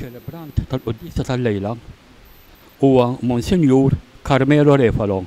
ċelebrant tal-Quddisa tal-lejla huwa Monsinjur Carmelo Refalo.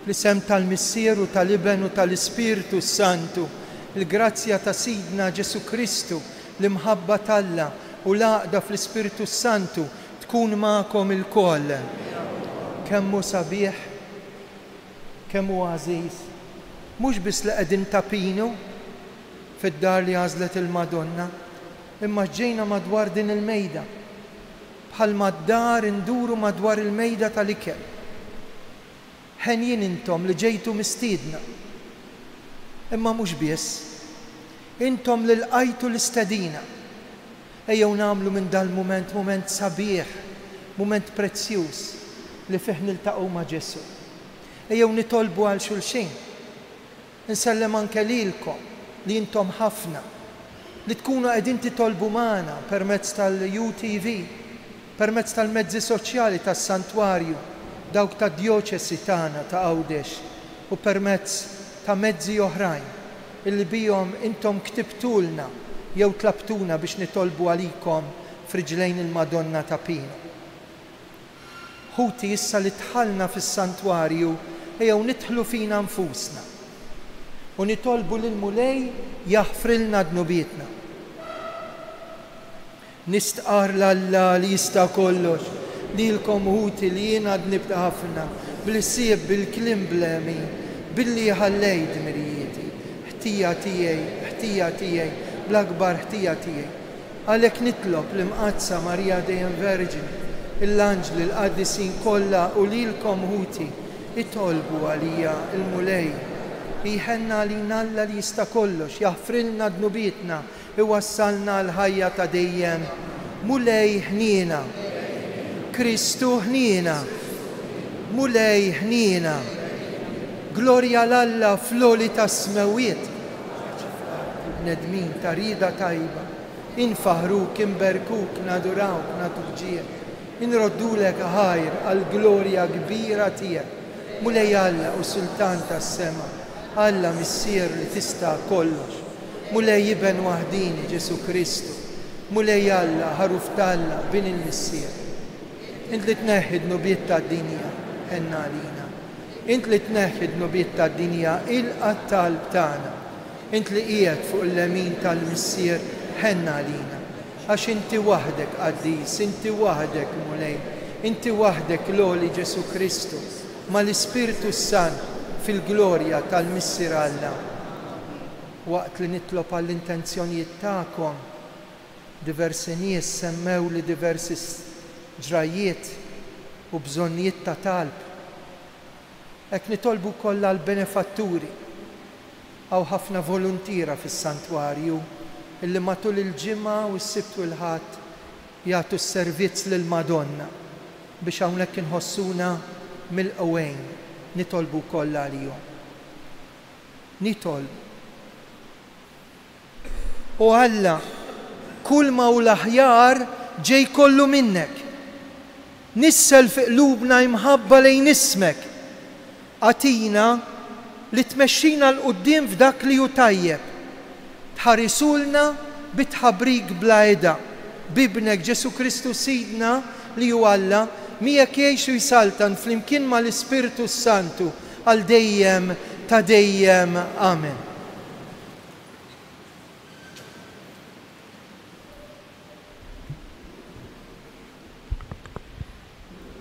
L-isem tal-Missieru, tal-Iben u tal-Ispiritu Santu, il-grazzja ta' Sidna Ġesu Kristu, l-imħabba talla u l-għaqda fl-Ispiritu Santu tkun ma'kom il-koll. Kemmu sabiħ, kemmu għaziz, mux bis li qegħdin tapinu fid-dar li għażlet il-Madonna, imma ġejna madwar din il-mejda. Bħal mad-dar induru madwar il-mejda tal-ikel. Ħenjin intom li ġejtu mistiedna. Imma mhux biss, intom li lqajtu l-istedina. Ejjew nagħmlu minn dal-mument mument sabiħ, mument prezzjuż li fih niltaqgħu ma' Ġesu. Ejjew nitolbu għal xulxin. Insellem anke lilkom li intom ħafna li tkunu qegħdin titolbu magħna permezz tal-UTV, permezz tal-mezzi soċjali tas-santwarju, dawk ta' djoċesi tagħna ta' Għawdex u permezz ta' mezzi oħrajn illi bihom intom ktibtulna jew tlabtuna biex nitolbu għalikom friġlejn il-Madonna ta' Pino. Ħuti issa li tħallna fis-santwarju ejjew nidħlu fina nfusna u nitolbu lil Mulej jaħfrilna dnubietna. Nistqar l-Alla li jista' kollox, lilkom ħuti li jiena nibda ħafna, bil-sieb, bil-klim blemi, billi ħallejt mirjieti, ħtija tiegħi, bl-akbar ħtija tiegħi. Għalhekk nitlob l-imqazza Marija dejjem Verġin, l-anġli l-qaddisin kollha u lilkom ħuti itolbu għalija il-Mulej. Jħenna għalina Alla li jista' kollox, jaħfrilna dnubietna, iwassalna l-ħajja ta' dejjem. Mulej ħnina, Kristu ħnina, Mulej ħnina, glorja l-Alla fl-oli ta' smewiet. Nedmin ta' rida tajba, infaħruk, inberkuk, nadurawk, natuk ġir, inroddulek ħajr għal-glorja kbira tiegħek. Mulej Alla u Sultan tas-sema, Alla missier li tista' kollox. Mulej Iben waħdini Ġesu Kristu, Mulej Alla ħaruf talla bin il-missier. Int li tneħħi d-nubiet tad-dinja ħenna għalina. Int li tneħħi d-nubiet tad-dinja il-qattal tagħna. Int li qiegħed fuq il-lemin tal-missier ħenna għalina. Għax inti waħdek qaddis, inti waħdek Mulej, inti waħdek l-oli Ġesu Kristu, ma l-Ispiritu Sant fil-glorja tal-missier Alla. Waqt li nitlob għall-intenzjonijiet tagħkom, diversi nies semmew li diversi ġrajiet u bżonnijiet ta' talb. Hekk nitolbu kollha l-benefatturi. Hawn ħafna volontira fis-santwarju illi matul il-ġimgħa u s-sibt u l-ħadd jagħtu s-servizz lill-Madonna biex hawnhekk inħossuna mill-qewwejn. Nitolbu kollha għalihom. Nitolbu. U Alla, kull ma u l-aħjar ġej kollu minnek. Nissel fi qlubna imħabba lejn ismek. Atina li tmexxina l-qudiem f'dak li hu tajjeb. Tħarisulna bitħabrik bla eda bibnek Ġesu Kristu Sidna li hu Alla miegħek jgħix u jsaltan flimkien mal-Ispiritu Santu għal dejjem ta' dejjem. Amen.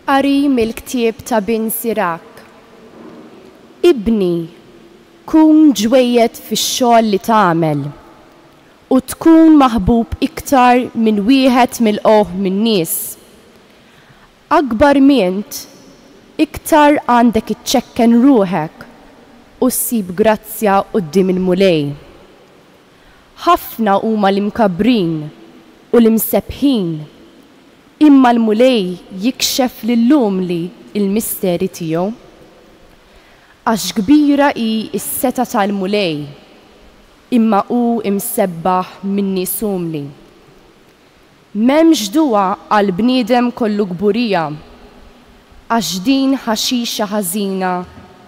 Qari mill-ktieb ta' bin Sirak. Ibni, kun ġwejjed fix-xogħol li tagħmel u tkun maħbub iktar minn wieħed mill-qoħ min-nies. Akbar mint, iktar għandek iċċekken ruħek u ssib grazzja quddiem il-mulej. Ħafna huma l-imkabrin u l-imsebħin, imma l-mulej jikxef lillum li il-misteri tiegħu. Għax kbira hi s-seta tal-mulej, imma hu imsebbaħ minn nies umli. M'hemmx duwa għal bniedem kollu gburija, għax din ħaxixa ħażina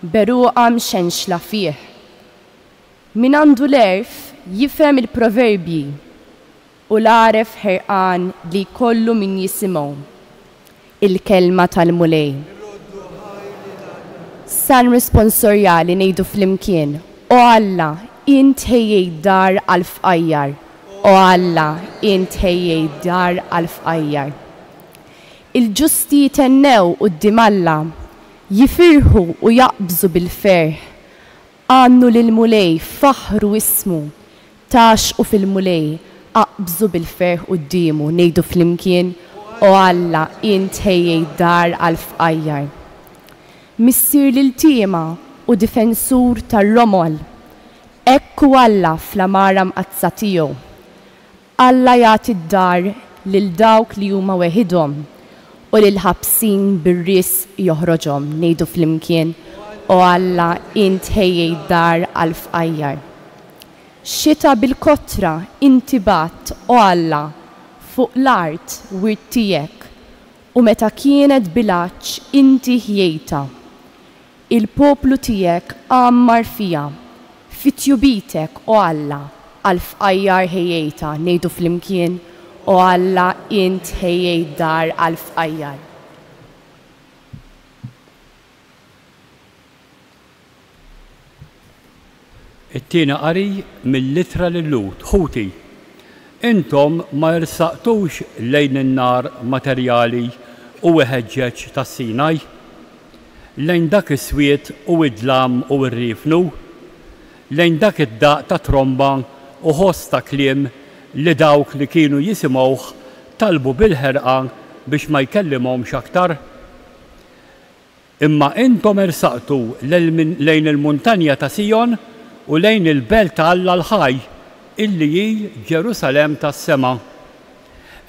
beruqa mxenxla fih. Min għandu l-erf jifhem il-proverbji u l-għaref ħerqan li kollu min jisimgħu il-kelma tal-mulej. San responsorjali ngħidu flimkien, o Alla, int ħejjej dar għal-fqajjar, o Alla, int ħejjej dar għal-fqajjar. Il-ġusti jitennew quddiem Alla, jifirħu u jaqbżu bil-ferħ, għannu lil-mulej faħru ismu, taxqu fil-mulej, aqbżu bil-ferħ quddiemu, ngħidu flimkien, o Alla, int ħejjej dar għal-fqajjar. Missier l-tiema u difensur tar-romol, ekku Alla fl-amara mqazza tiegħu. Alla jagħti d-dar lil dawk li huma weħidhom u lil ħabsin bir-ries joħroġhom, ngħidu flimkien, o Alla int ħejjej dar għall-fqajjar. Xita bil-kotra inti bat, o Alla, fuq l-art wirt tiegħek u meta kienet bilaċ inti ħjejta. Il-poplu tiegħek għammar fija, fit-tjubitek, o Alla, għal-fqajjar ħejjejta, ngħidu flimkien, o Alla int ħejjej dar għal-fqajjar. It-tieni qari mill-Littra lil-Lut, Ħuti. Intom ma jirsaqtux lejn in-nar materjali u ħeġġeġ tas-Sinaj, lejn dak is-swiet u id-dlam u r-rifnu, lejn dak id-daq ta' tromba u ħoss ta' kliem li dawk li kienu jisimgħuh talbu bil-ħerqa biex ma jkellimhomx aktar. Imma intom irsaqtu lejn il-muntanja ta' Sijon u lejn il-belt ta' Alla l-ħaj illi hi Ġerusalem tas-sema.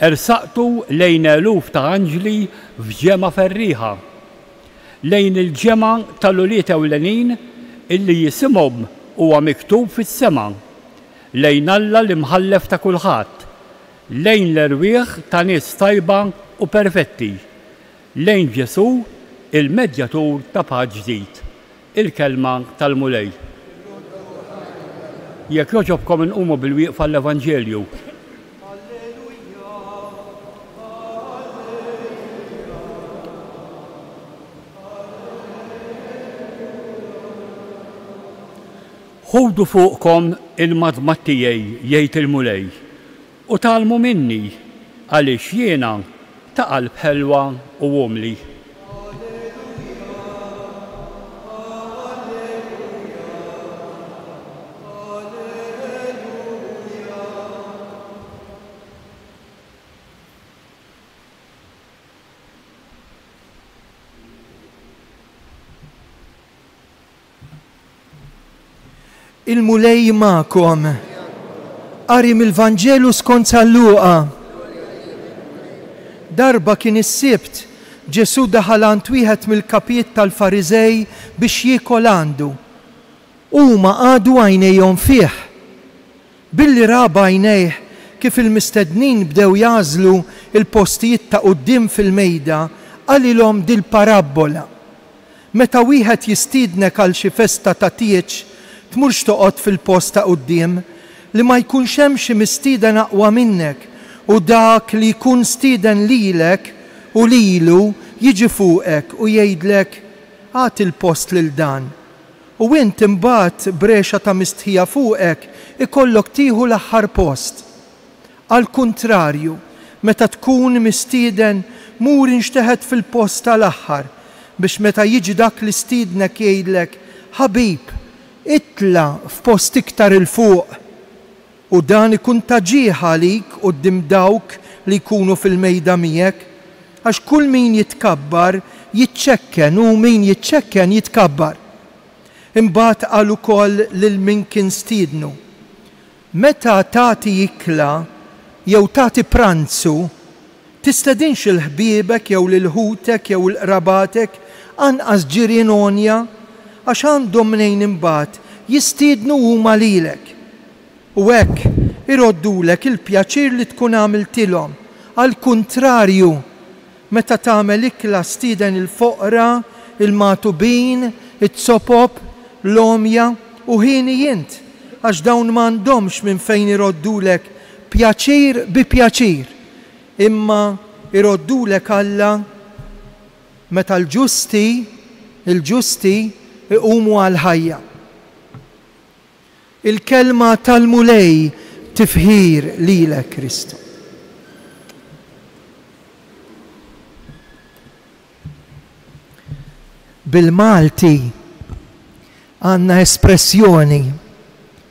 Irsaqtu lejn eluf ta' anġli f'ġema ferriħa, lejn il-ġema tal-uliet ewlenin illi jisimhom huwa miktub fis-sema, lejn Alla li mħallef ta' kulħadd, lejn l-erwieħ ta' nies tajba u perfetti, lejn Ġesu il-medjatur ta' paċ ġdid, il-kelma tal-mulej. Jekk joġobkom inqumu bil-wieqfa l-Evanġelju. Ħudu fuqkom il-madmat tiegħi jgħid il-mulej u tgħallmu minni għaliex jiena ta' qalb ħelwa u umli. Il-mulej ma'kom. Qari mill-Vanġelu skont San Luqa. Darba kien is-sibt, Ġesu daħal għand wieħed mill-kapijiet tal-Fariżej biex jiekol għandu. Huma għadu għajnejhom fih. Billi raba għajnejh kif il-mistednin bdew jażlu il-postijiet ta' quddiem fil-mejda, qalilhom dil-parabola. Meta wieħed jistiednek għal xi festa ta' tieċ, tmurx toqgħod fil-post ta' quddiem li ma jkunx hemm xi mistieden aqwa minnek u dak li jkun stieden lilek u lilu jiġi fuqek u jgħidlek għati il-post lil dan. U int imbagħad brexa ta' mistħija fuqek ikollok tieħu l-aħħar post. Al kuntrarju, meta tkun mistieden mur inxteħed fil-post tal-aħħar biex meta jiġi dak li stiednek jgħidlek ħabib, itla f'post iktar il-fuq u dan ikun taġieħ għalik quddiem dawk li jkunu fil-mejda miegħek għax kull min jitkabbar jiċċekken u min jiċċekken jitkabbar. Imbagħad qal ukoll lil min kien stiednu. Meta tagħti ikla jew tagħti pranzu, tistedinx il-ħbiebek jew lil-ħutek jew l-qrabatek anqas ġirien onja għax għandhom mnejn imbagħad jistiednu huma lilek. U hekk iroddulek il-pjaċir li tkun għamiltilhom. Al kuntrarju, meta tagħmel ikla stieden il-foqra, il-matubin, it-sopop, l-omja u ħini jint għax dawn m'għandhomx minn fejn iroddulek pjaċir bi pjaċir. Imma iroddulek Alla meta il-ġusti iqumu għal-ħajja. Il-kelma tal-mulej tifħir lilek Kristu. Bil-Malti għandna espressjoni,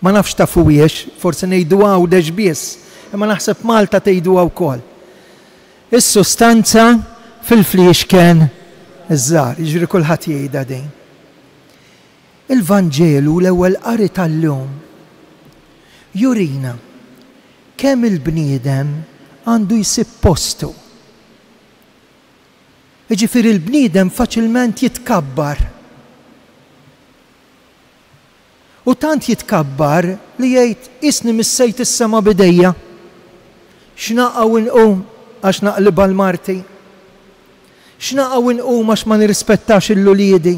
ma nafx tafuwiex, forse ngħiduha u deġbies, imma naħseb Malta tgħiduha wkoll. Is-sustanza fil-fliexken iż-żgħar, jiġri kulħadd jgħidha din. Il-Vanġelu l-ewwel qari tal-lum jurina kemm il-bniedem għandu jsib postu. Jiġifieri il-bniedem faċilment jitkabbar. U tant jitkabbar li jgħid isni missejt is-sema bidejja. X'naqgħu inqum għax naqlibha l-marti. X'naqgħu inqum għax ma nirrispettax il-luliedi.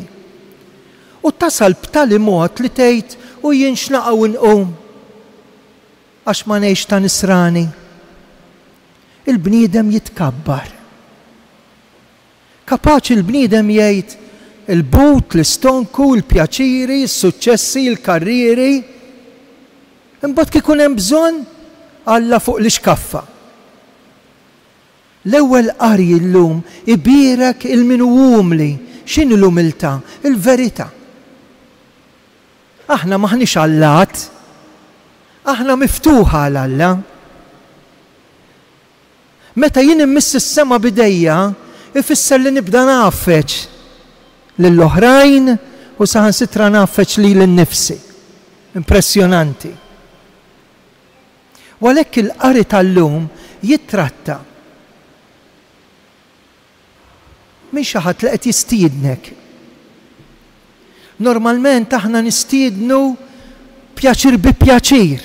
U tasal b'tali mod li tgħid u jien x'naqgħu inqum għax ma ngħix ta' nisrani. Il-bniedem jitkabbar. Kapaċi il-bniedem jgħid il-but, l-istonku, il-pjaċiri, il-suċċessi, il-karrieri. Imbagħad kif ikun hemm bżonn Alla fuq l-iskaffa. L-ewwel qari llum ibirek il-min umli. X'inhi l-umiltà? Il-verità. Aħna maħniex Allat. Aħna miftuħa għal Alla. Meta jien immiss is-sema bidejja, ifisser li nibda naffeċ lill-oħrajn u saħansitra naffeċ li l-nifsi. Impressjonanti. Walhekk il-qari tal-lum jittratta minn xi ħadd li qed jistiednek. Normalment aħna nistiednu pjaċir bi pjaċir.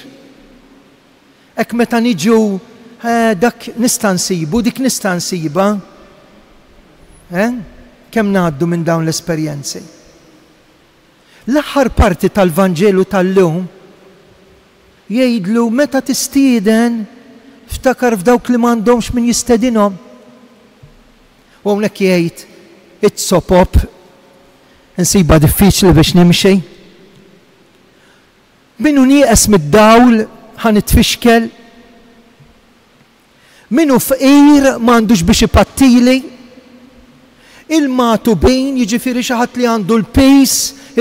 Hekk meta niġu dak nista' nsibu, dik nista' nsiba. Kemm ngħaddu minn dawn l-esperjenzi. L-aħħar parti tal-Vanġelu tal-lum jgħidlu meta tistieden ftakar f'dawk li m'għandhomx min jistedinhom. U hawnhekk jgħid it-sopop insiba diffiċli biex nimxi. Minu nieqes mid-dawl ħanitfixkel. Minu fqir m'għandux biex ipattili. Il-matubin jiġifieri xi ħadd li għandu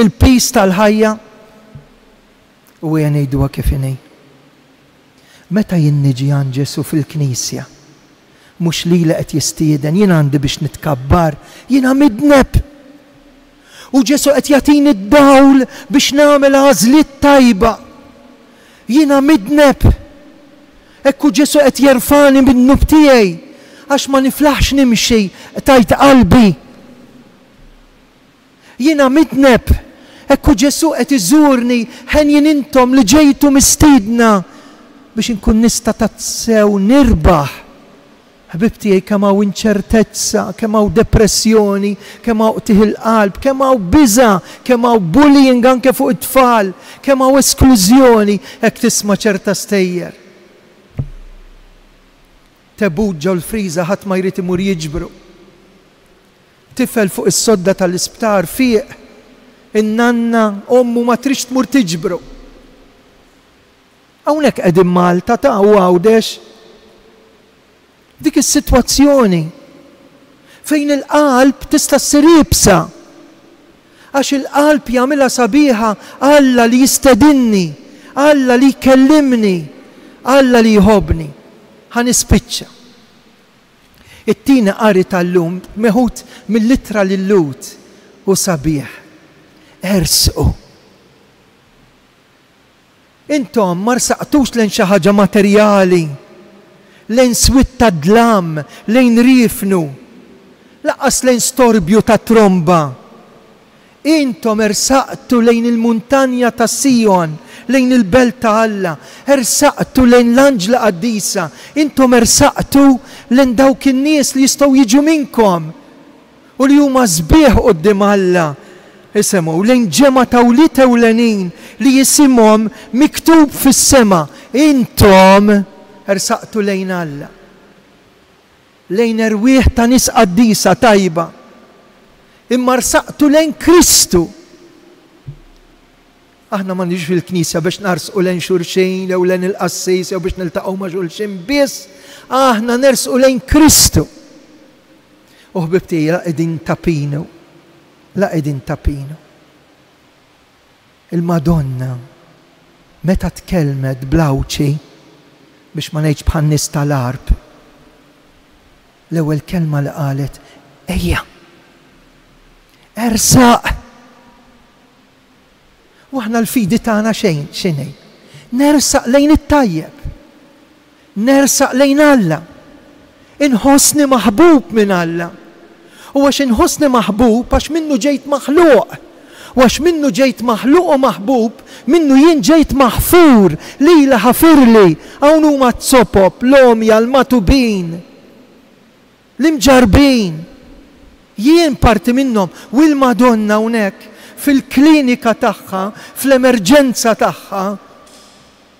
il-pis tal-ħajja. U hija ngħiduha kif inhi. Meta jien niġi għand Ġesu fil-Knisja, mhux li qed jistieden, jien għandi biex nitkabbar, jiena midneb. U Ġesu qed jagħtini d-dawl biex nagħmel għażliet tajba. Jiena midneb. Ekku Ġesu qed jerfani min-nub tiegħi għax ma niflaħx nimxi tajt qalbi. Jiena midneb. Ekku Ġesu qed iżurni ħen intom li ġejtu mistiedna biex inkun nista' tassew nirbaħ ħbibti kemm hawn inċertezza, kemm hawn depressjoni, kemm hawn qtih il-qalb, kemm hawn biża', kemm hawn bullying anke fuq it-tfal, kemm hawn esklużjoni hekk tisma' ċerta stejjer. Tebut ġew l-friża ħadd ma jrid imur jiġbru. Tifel fuq is-sodda tal-isptar fieq, in-nanna ommu ma trix tmur tiġbru. Hawnhekk qegħdin Malta ta' u għawdex. Dik is-sitwazzjoni fejn il-qalb tista' ssir ibsa. Għax il-qalb jagħmilha sabiħa Alla li jistedinni, Alla li jkellimni, Alla li jħobbni. Ħanispiċċa. It-tieni qari tal-lum meħud mill-littra lill-Lut u sabiħ. Ersqu. Intom ma rsaqtux lejn xi ħaġa materjali, lejn switta dlam, lejn rifnu, laqas lejn storbju ta' tromba. Intom ersaqtu lejn il-muntanja ta' Sion, lejn il-belt ta' Alla, ersaqtu lejn l-Anġla Qaddisa, intom ersaqtu lejn dawk in-nies li jistgħu jiġu minnkom u li huma sbieħ quddiem Alla. Isemgħu lejn ġema ta' wliet ewlenin li jisimhom miktub fis-sema. Intom ersaqtu lejn Alla. Lejn erwieħ ta' nies qaddisa tajba. Imma ersaqtu lejn Kristu. Aħna ma niġux fil-Knisja biex narsqu lejn xulxin jew lejn il-qassis jew biex niltaqgħu ma' xulxin biss. Aħna nersqu lejn Kristu. U ħbibti qegħdin tapinu. La qegħdin tapinu. Il-Madonna meta tkellmet blawċi biex ma ngħidx bħal nies tal-arb. L-ewwel kelma li qalet ejja. Ersaq. U aħna l-fidi tagħna x'inhi? Nersaq lejn it-tajjeb. Nersaq lejn Alla. Inħossni maħbub minn Alla. U għax inħossni maħbub għax minnu ġejt maħluq. U għax minnu ġejt maħluq u maħbub, minnu jien ġejt maħfur, lila ħafirli, hawn huma t-sopop, l-omja, l-matubin, l-imġarbin. Jien parti minnhom u l-Madonna hawnhekk fil-klinika tagħha, fl-emerġenza tagħha,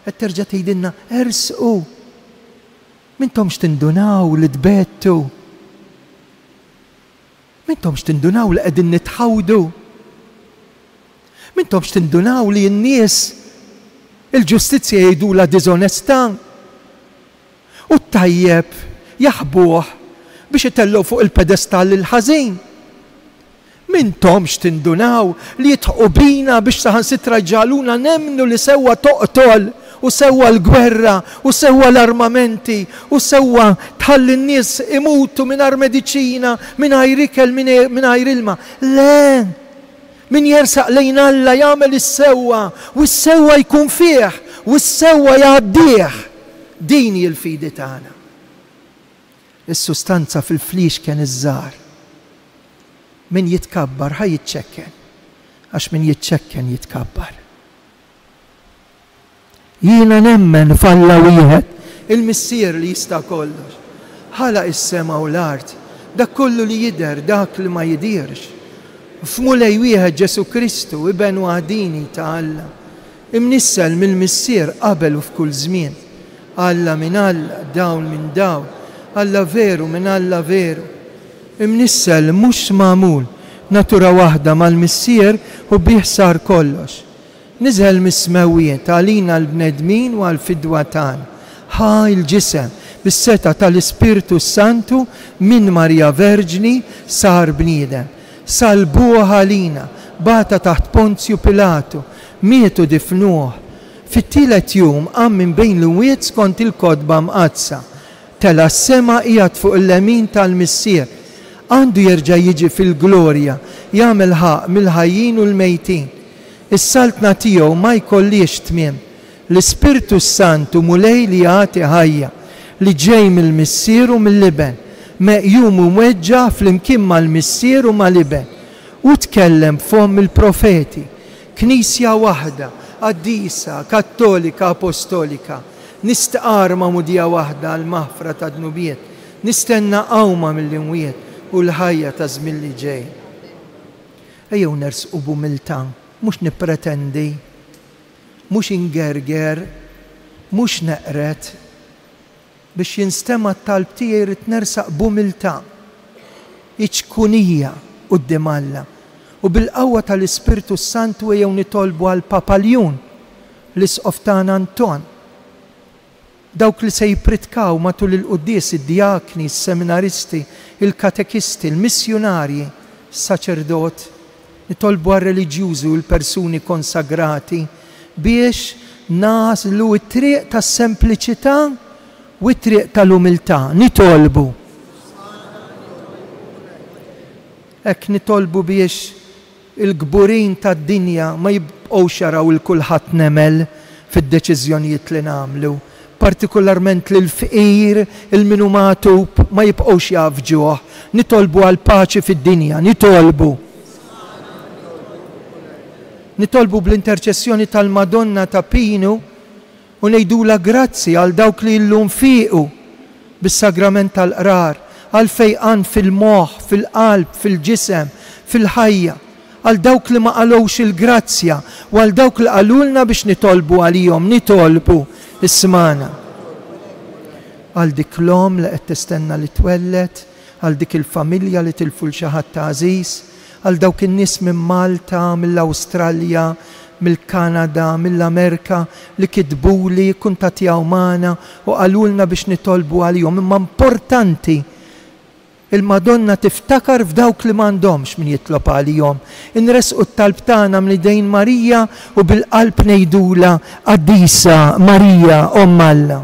qed terġa' tgħidilna ersqu. Mintomx tindunaw li tbettu. Mintomx tindunaw li qegħdin nitħawdu. Mintomx tindunaw li n-nies il-ġustizzja jgħidula diżonesta. U t-tajjeb jaħbuh biex itellu fuq il-pedestal il-ħażin. Mintomx tindunaw li jitħu bina biex saħansitra ġaluna nemnu li sewwa toqtol u sewwa l-gwerra u sewwa l-armamenti u sewwa tħalli n-nies imutu mingħajr mediċina, mingħajr ikel, mingħajr ilma. Le, min jersaq lejn Alla jagħmel is-sewwa u s-sewwa jkun fih u s-sewwa jgħaddih. Din hi l-fidi tagħna. Is-sustanza fil-flix kien iż-żgħar. Min jitkabbar ħaj jitċekken, għax min jitċekken jitkabbar. Jiena nemmen falla wieħed il-missier li jista' kollox. Ħalaq is-sema u l-art, dak kollu li jidher, dak li ma jidirx. F'mulej wieħed Ġesu Kristu iben waħdini ta' Alla. Imnissel mill-missier qabel u f'kull żmien. Alla minn Alla, dawn minn dawn. Alla veru minn Alla veru. Imnissel mhux magħmul natura waħda mal-missier u bih sar kollox. Niżel mis-smewwiet għalina l-bnedmin u għal-fidwa tagħna. Ħa il-ġisem bis-seta tal-Ispirtu Santu minn Marja Verġni sar bniedem. Salbuha għalina, bata taħt Ponzju Pilatu, mietu difnuh. Fit-tielet jum qam minn bejn l-wiet skont il-kodba mqazza. Tela s-sema qiegħed fuq il-lemin tal-missier. Għandu jerġa' jiġi fil-glorja, jagħmel ħaq mill-ħajjin u l-mejtin. Is-saltna tiegħu ma jkollix tmiem. L-Ispirtu Santu mulej li jagħti ħajja li ġej mill-missier u mill-liben, meqjum u mweġġa fl-imkien mal-missier u mal-liben. U tkellem fom il-profeti, knisja waħda, qaddisa, kattolika, apostolika, nistqar ma'mudija waħda għal-maħfra ta' dnubiet, nistenna qawma mill-imwiet u l-ħajja ta' żmien li ġej. Ejjew nersqu b'umiltà, mhux nippretendi, mhux ingerger, mhux neqret, biex jinstema' t-talb tiegħi jrid nersaq b'umiltà, iċkunija quddiem Alla. U bil-qawwa tal-Ispirtu Santu ejjew nitolbu għal Papaljun l-isqof tagħna Anton. Dawk li se jipritkaw matul il-quddies, id-diakni, is-seminaristi, il-katekisti, il-missjonarji, is-saċerdot, nitolbu għal-reliġjużi u l-persuni konsagrati biex naslu t-triq tas-sempliċità u t-triq tal-umiltà. Nitolbu. Ek nitolbu biex il-gburin tad-dinja ma jibqgħux jaraw il-kulħadd nemel fid-deċiżjonijiet li nagħmlu. Partikolarment l-fqir, il-minu matub ma jibqgħux jafġuh. Nitolbu għal paċi fid-dinja, nitolbu. Nitolbu bl-interċessjoni tal-Madonna ta' Pinu u ngħidula grazzi għal dawk li llum fiequ bis-sagrament tal-qrar, għal fejqan fil-moħħ, fil-qalb, fil-ġisem, fil-ħajja, għal dawk li ma qalowx il-grazzja u għal dawk li qalulna biex nitolbu għalihom, nitolbu ismana. Għal dik l-om li qed tistenna li twellet, għal dik il-familja li tilfu xi ħadd ta' għażiż, għal dawk in-nies minn Malta, mill-Awstralja, mill-Kanada, mill-Amerika li kitbuli, kuntattjaw magħna u qalulna biex nitolbu għalihom. Imma importanti il-Madonna tiftakar f'dawk li m'għandhomx min jitlob għalihom. Inresqu t-talb tagħna mlidejn Marija u bil-qalb ngħidula Qaddisa Marija Omm Alla.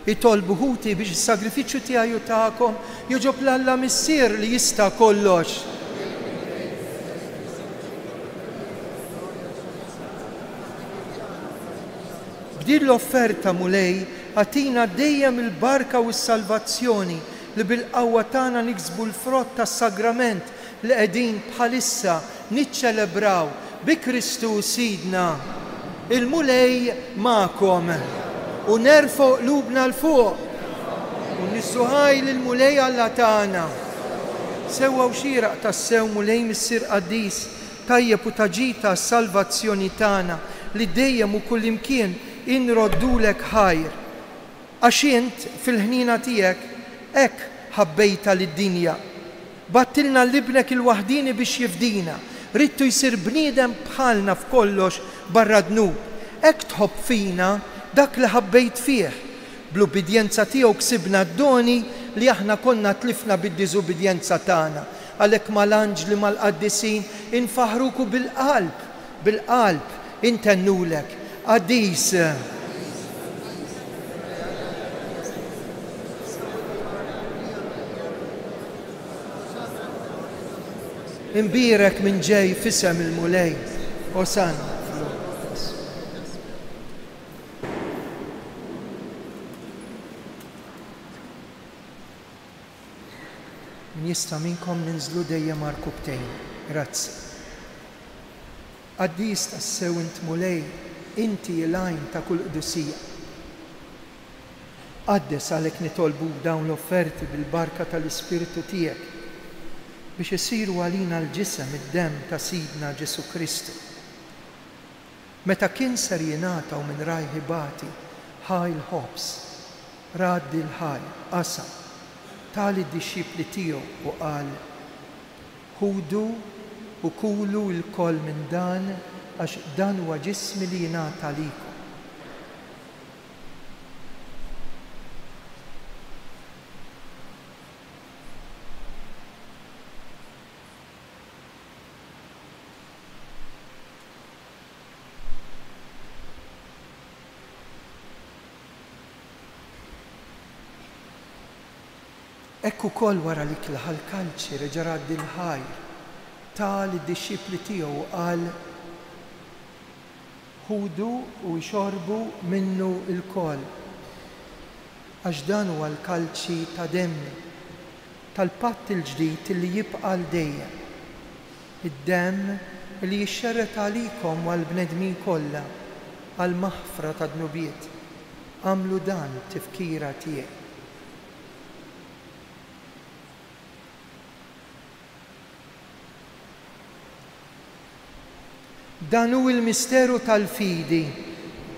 Itolbu ħuti biex is-sagrifiċċju tiegħi u tagħkom joġob l-Alla missier li jista' kollox. B'din l-offerta mulej għatina dejjem il-barka u s-salvazzjoni li bil-qawwa tagħna niksbu l-frott tas-sagrament li qegħdin bħalissa niċċelebraw bi Kristu Sidna. Il-mulej magħkom. U nerfgħu qlubna l-fuq u nissuħaj lill-mulej Alla tagħna. Sewwa u xieraq tas-sew mulej missier qaddis tajjeb u taġita s-salvazzjoni tagħna li dejjem u kullimkien inroddulek ħajr. Għax int fil-ħnina tiegħek hekk ħabbejta lid-dinja. Battilna l-ibnek il-waħdini biex jifdina. Rittu jsir bniedem bħalna f'kollox barra dnub. Hekk tħobb fina dak li ħabbejt fih. Bl-ubidjenza tiegħu ksibna d-doni li aħna konna tlifna bid-diżubidjenza tagħna. Għalhekk mal-anġli mal-qaddisin infaħruku bil-qalb, bil-qalb intennulek. Qaddis. Imbirek minn ġej fisem il-mulej. Osanna. Jista' minkom ninżlu dejjem markubtejn. Grazzi. Qaddis tas-sew int mulej inti l-għajn ta' kull qdusija. Qaddes għalhekk nitolbu dawn l-offerti bil-barka tal-Ispiritu tiegħek biex isiru għalina l-ġisem id-demm ta' Sidna Ġesu Kristu. Meta kien ser jingħataw minn rajħibati ħaj l-ħobs, raddi l-ħaj, qasam, tali d-dixxipli tiegħu u qal: ħudu u kulu l-koll minn dan għax dan huwa ġismi li jingħata likom. Ekku kol wara li kilħal kalċi reġa' raddi l-ħajr tal id-dixxipli tiegħu qal: ħudu u jxorbu minnu l-kol għax dan huwa l-kalċi ta' demmi tal-patt il-ġdid li jibqa' l dejjem, id-demm li jixxerret għalikom u għall-bnedmin kollha għal maħfra ta' dnubiet. Għamlu dan tifkira tiegħek. Dan hu l-misteru tal-fidi.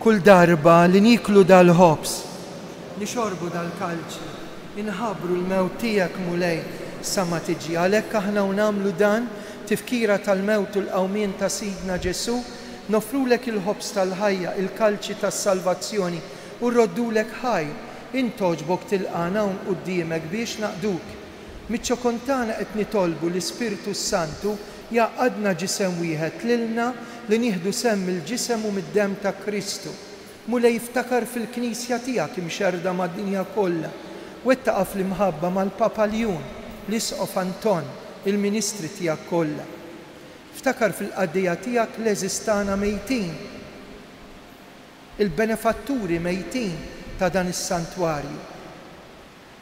Kull darba li niklu dal-ħobs, nixorbu dal-kalċi, inħabbru l-mewt tiegħek mulej sa ma tiġi. Għalhekk aħna nagħmlu dan tifkira tal-mewt u l-qawmien ta' Sidna Ġesu, nofrulek il-ħobs tal-ħajja, il-kalċi tas-salvazzjoni u rroddulek ħaj. Intoġbok tilqana hawn quddiemek biex naqduk. Miċ-ċokontana qed nitolbu l-Ispiritu Santu jaqadna ġisem wieħed lilna li nieħdu semm il-ġisem u mid-demm ta' Kristu. Mulej jiftakar fil-Knisja tiegħek imxerda mad-dinja kollha. Wettaqa' fl-imħabba mal-Papa Ljun, l-Isqof Anton, il-Ministri tiegħek kollha. Ftakar fil-qaddija tiegħek l-eżistana mejtin, il-benefatturi mejtin ta' dan is-santwarju.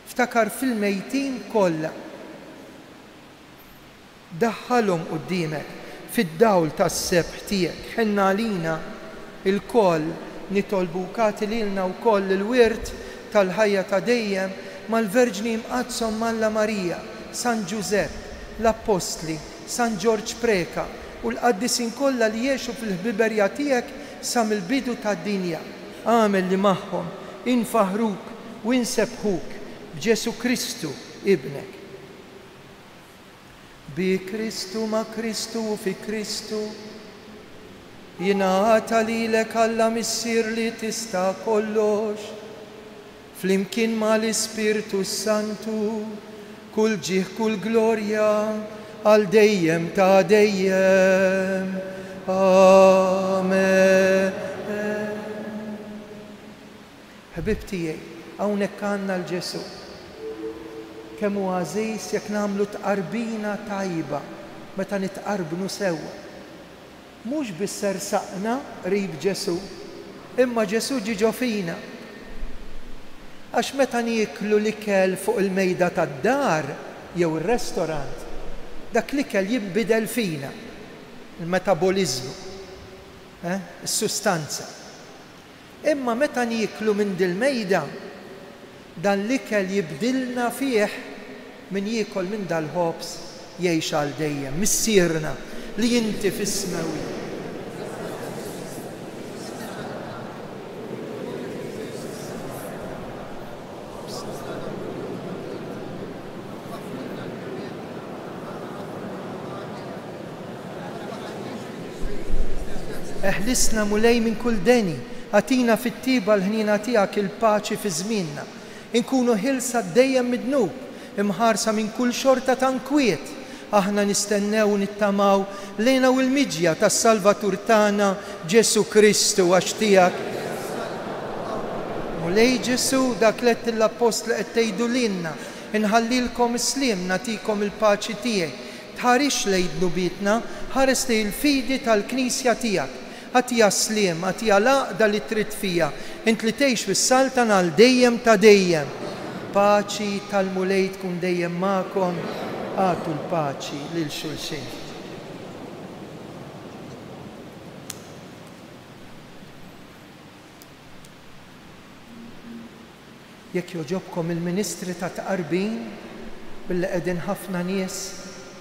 Ftakar fil-mejtin kollha. Daħħalhom quddiemek fid-dawl tas-sebħ tiegħek. Ħenna għalina il-koll nitolbuk agħti lilna wkoll il-wirt tal-ħajja ta' dejjem mal-Verġni mqaddsom Malla Marija, San Giuseppe, l-Apostli, San Ġorġ Preka u l-qaddisin kollha li jgħixu fil-ħbiberja tiegħek sa mill-bidu tad-dinja. Għamel li magħhom infaħruk u insebħuk b'Ġesu Kristu ibnek. Bi Kristu ma' Kristu u fi Kristu jingħata lilek Alla missier li tista' kollox, flimkien mal-Ispirtu Santu, kull ġih kull glorja għal dejjem ta' dejjem. Amen. Ħbib tiegħi, hawnhekk għandna l-Ġesu. Kemm huwa għażiż jekk nagħmlu tqarbina tajba meta nitqarbnu sewwa. Mhux biss sersaqna qrib Ġesu, imma Ġesu ġi ġo fina. Għax meta nieklu l-ikel fuq il-mejda tad-dar jew ir-restorant, dak l-ikel jinbidel fina, il-metabolizmu, is-sustanza. Imma meta nieklu minn dil-mejda, dan l-ikel jibdilna fih min jiekol minn dal-ħobs jgħix għal dejjem. Missierna li inti fis-smawi. Eħlisna mulej minn kull deni, għatina fit-tiba l-ħnina tiegħek il-paċi fi żmienna. Inkunu ħilsa dejjem midnub, imħarsa minn kull xorta ta' nkwiet. Aħna nistennew nittamaw lejna u l-miġja tas-Salvatur tagħna Ġesu Kristu għax tiegħek. Mulej Ġesu dak lett l-Apostli qed tgħidu lilna, inħallilkom is-sliem nagħtikom il-paċi tiegħi. Tħarix lejn dnubietna, ħares lejn il-fidi tal-Knisja tiegħek. Għatija sliem, għatija laqda li trid fija, int li tgħix fis-saltan għal dejjem ta' dejjem. Paċi tal-mulej tkun dejjem magħkom, għatu l-paċi lil xulxin. jekk joġobkom il-Ministri ta' Tqarbin billi qegħdin ħafna nies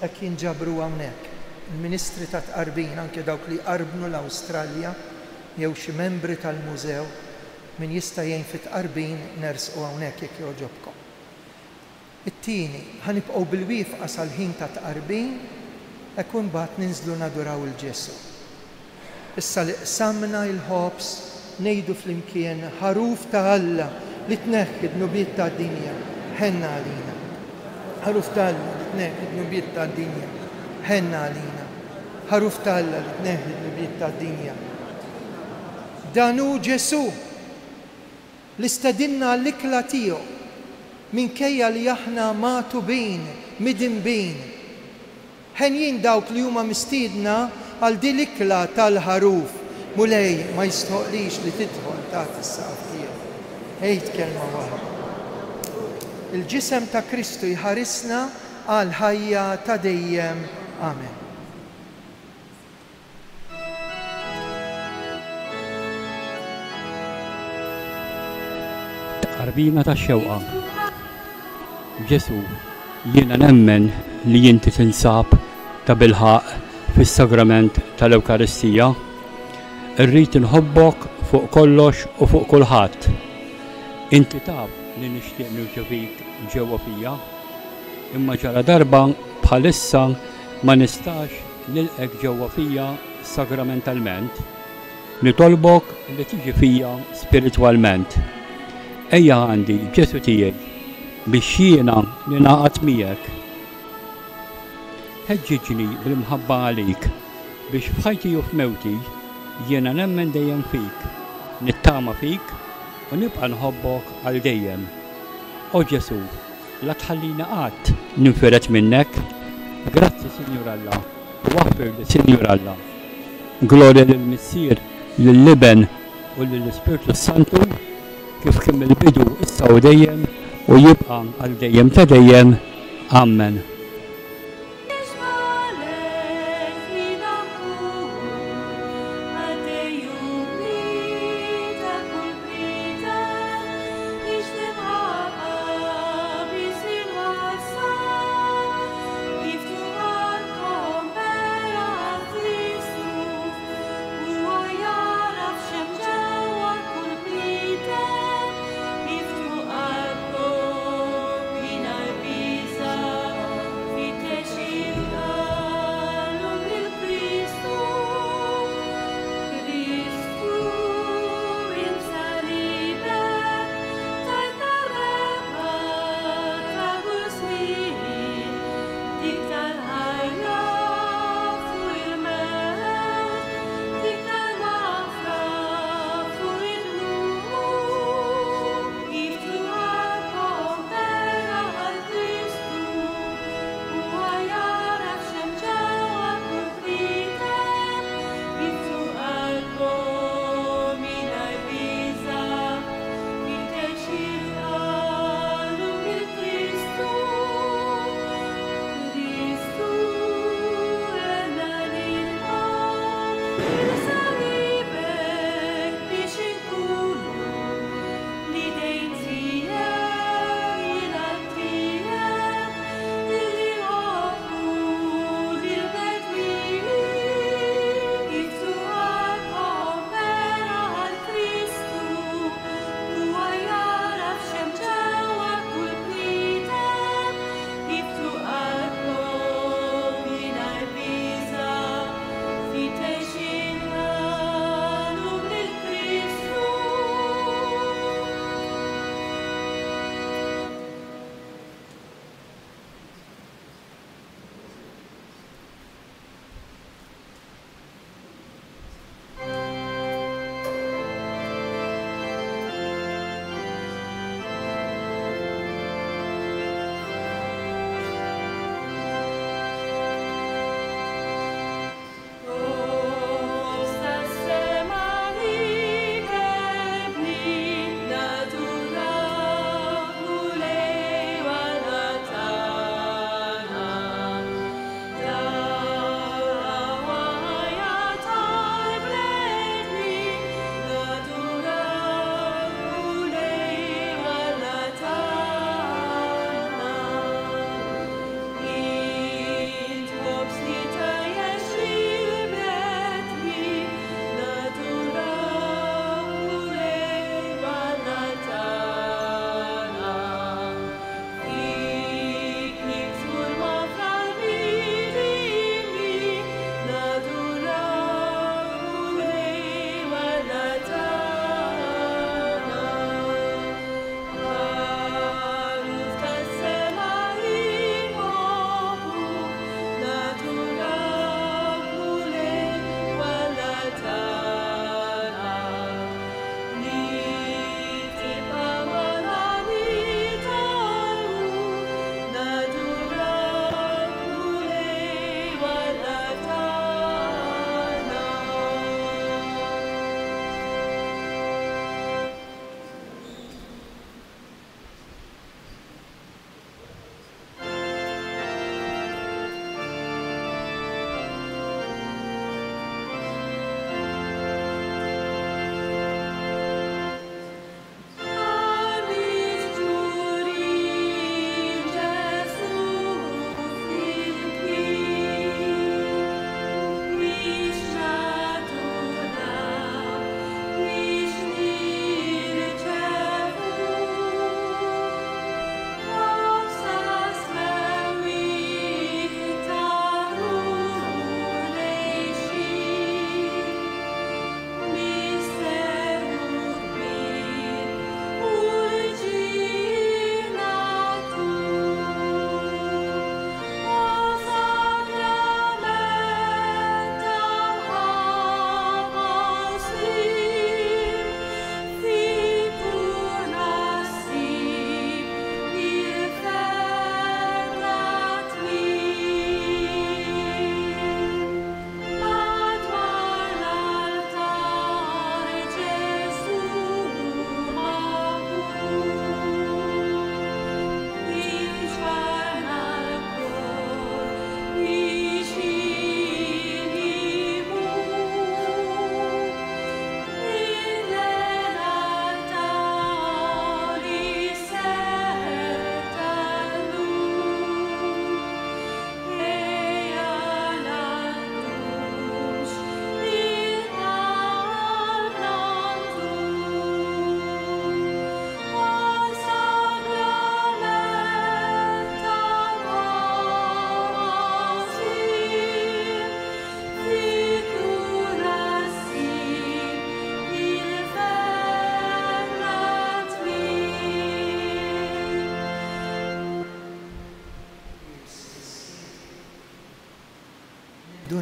hekk jinġabru hawnhekk. Il-Ministri ta' Tqarbin anke dawk li qarbnu l-Awstralja jew xi membri tal-mużew min jista' jgħin fi Tqarbin nersqu hawnhekk jekk joġobkom. It-tieni ħanibqgħu bil-wifqa sal-ħin ta' Tqarbin hekk imbagħad ninżlu naduraw il-Ġesu. Issa li qsamna l-ħobs ngħidu flimkien ħaruf ta' Alla li tneħħi d-nubiet tad-dinja ħenna għalina. Ħaruf ta' Alla li tneħħi d-nubiet tad-dinja ħenna għalina. Ħaruf ta' Alla li tneħħi d-nubiet tad-dinja. Dan hu Ġesu li stedinna l-ikla tiegħu minkejja li aħna matu bin, midin bin. Ħenjin dawk li huma mistiedna għal din l-ikla tal-ħaruf mulej ma jistoqlix li tidħol tagħti s-saqaf tiegħu. Ejt kelma waħda. Il-ġisem ta' Kristu jħarisna għal ħajja ta' dejjem. Amen. Tqarbina ta' xewqa. Ġesu, jiena nemmen li inti tinsab ta' bilħaq fis-sagrament tal-Ewkaristija. Irrid inħobbok fuq kollox u fuq kulħadd. Inti taf li nixtieq nirċevik ġewwa fija, imma ġara darba bħalissa ma nistax nilqek ġewwa fija sagramentalment. Nitolbok li tiġi fija spiritwalment. Ejja għandi Ġesu tiegħi biex jiena ningħaqad miegħek. Ħeġġiġni bil-mħabba għalik biex f'ħajti u f'mewti jiena nemmen dejjem fik, nittama fik u nibqa' nħobbok għal dejjem. O Ġesu, la tħallina qatt ninferet minnek. Grazzi Sinjur Alla, waffir li Sinjur Alla. Glorja lill-Missier, lill-Liben u lill-Ispirtu Santu kif kien mill-bidu issa u dejjem u jibqa' għal dejjem ta' dejjem. Amen.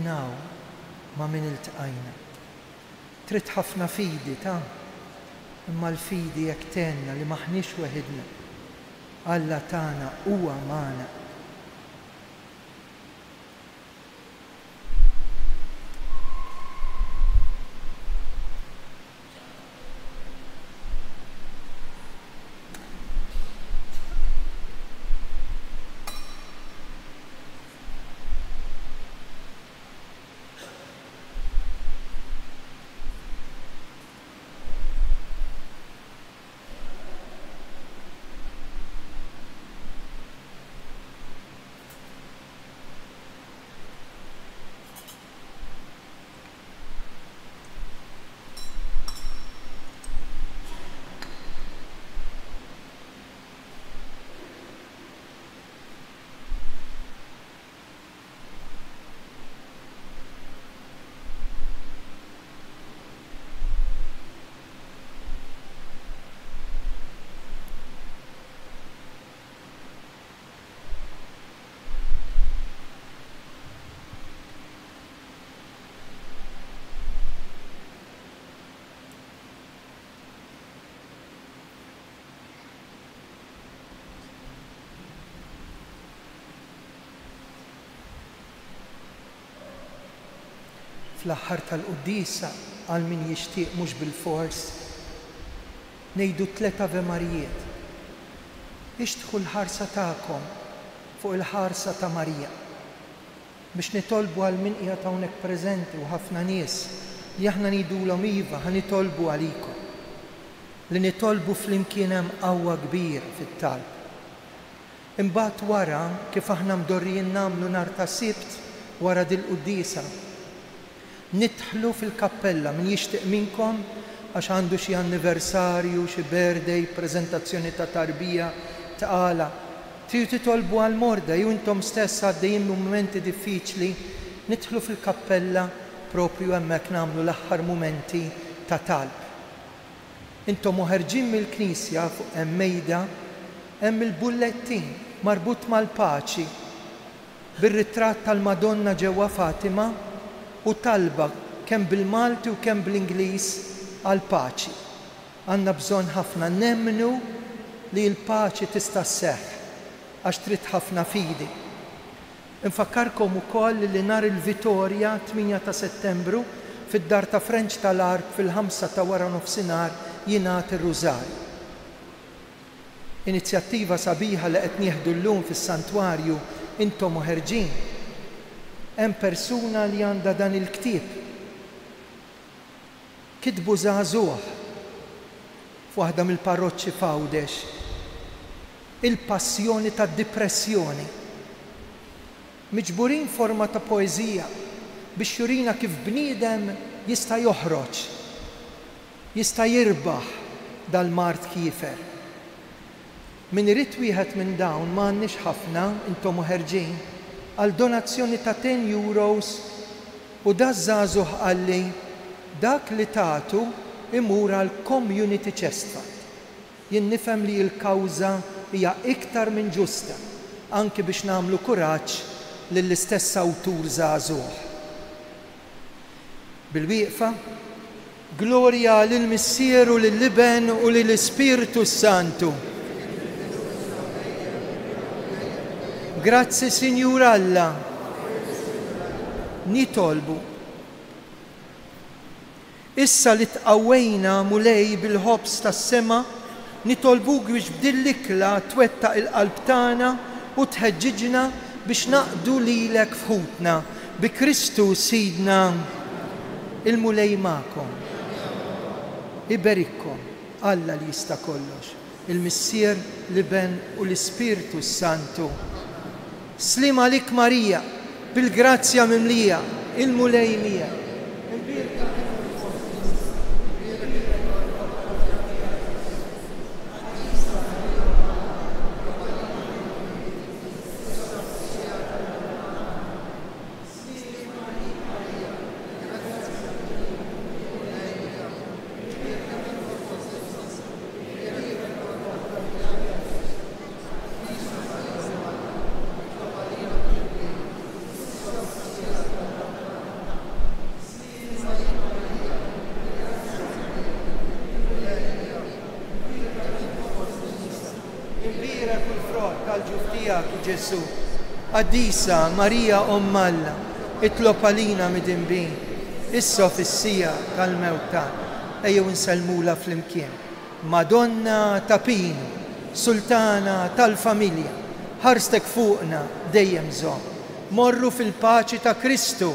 nindunaw ma' min iltqajna. Trid ħafna fidi ta' imma l-fidi jekk tenna li maħniex weħidna. Alla tagħna huwa magħna. Fl-aħħar tal-Quddisa għal min jixtieq mhux bil-fors ngħidu 3 Ave Marijiet. Ixtħu l-ħarsa tagħkom fuq il-ħarsa ta' Marija biex nitolbu għal min qiegħed hawnhekk preżenti u ħafna nies li aħna ngħidulhom iva ħanitolbu għalikom. Li nitolbu flimkien hemm qawwa kbira fit-talb. Imbagħad wara kif aħna mdorrijin nagħmlu nhar ta' Sibt wara dil-Quddisa nidħlu fil-kappella min jixtieq minkom għax għandu xi anniversarju, xi birthday, preżentazzjoni ta' tarbija, ta' għala. Tridu titolbu għal morda jew intom stess għaddejjin mumenti diffiċli, nidħlu fil-kappella propju hemmhekk nagħmlu l-aħħar mumenti ta' talb. Intom ħarġin mill-Knisja fuq hemm mejda hemm il-bullettin marbut mal-paċi bir-ritratt tal-Madonna ġewwa Fatima u talba kemm bil-Malti u kemm bl-Ingliż għal paċi. Għandna bżonn ħafna nemmnu li l-paċi tista' sseħħ għax trid ħafna fidi. Infakkarkom ukoll li nhar il-Vitorja 8 ta' Settembru fid-dar ta' French tal-Arb fil-5 ta' wara nofsinhar jingħad ir-Rużarju. Inizjattiva sabiħa li qed nieħdu llum fis-santwarju intom ħerġin. Hemm persuna li għandha dan il-ktieb. Kitbu żagħżugħ f'waħda mill-parroċċi f'Għawdex. Il-passjoni tad-dipressjoni. Miġburin forma ta' poeżija biex jurina kif bniedem jista' joħroġ, jista' jirbaħ dal-mart kiefer. Min irid wieħed minn dawn m'għandniex ħafna intom ħerġin għal donazzjoni ta' 10 euros u da żagħżugħ qalli dak li tagħtu imur għal Community Chest Fund. Jien nifhem li l-kawża hija iktar minn ġusta anke biex nagħmlu kuraġġ lill-istess awtur żagħżugħ. Bil-wieqfa, glorja lill-Missieru lill-Iben u lill-Ispiritu Santu. Grazzi Sinjur Alla. Nitolbu. Issa li tqawwejna mulej bil-ħobs tas-sema, nitolbuk biex b'dil-ikla twettaq il-qalb tagħna u tħeġġiġna biex naqdu lilek fħutna bi Kristu Sidna. Il-mulej magħkom. Iberikkom Alla li jista' kollox, il-Missier, l-Iben u l-Ispiritu Santu. Slim għalik Marija, bil-grazzja mimlija, il-mulej mija. tal-ġuftijak Ġesu. Qaddisa Marija Alla, itlob għalina midinbin, issa fis-sija tal-mewta, ejjew nsellmula flimkien. Madonna ta' Pinu, Sultana tal-familja, ħarstek fuqna dejjem żomm. Morru fil-paċi ta' Kristu.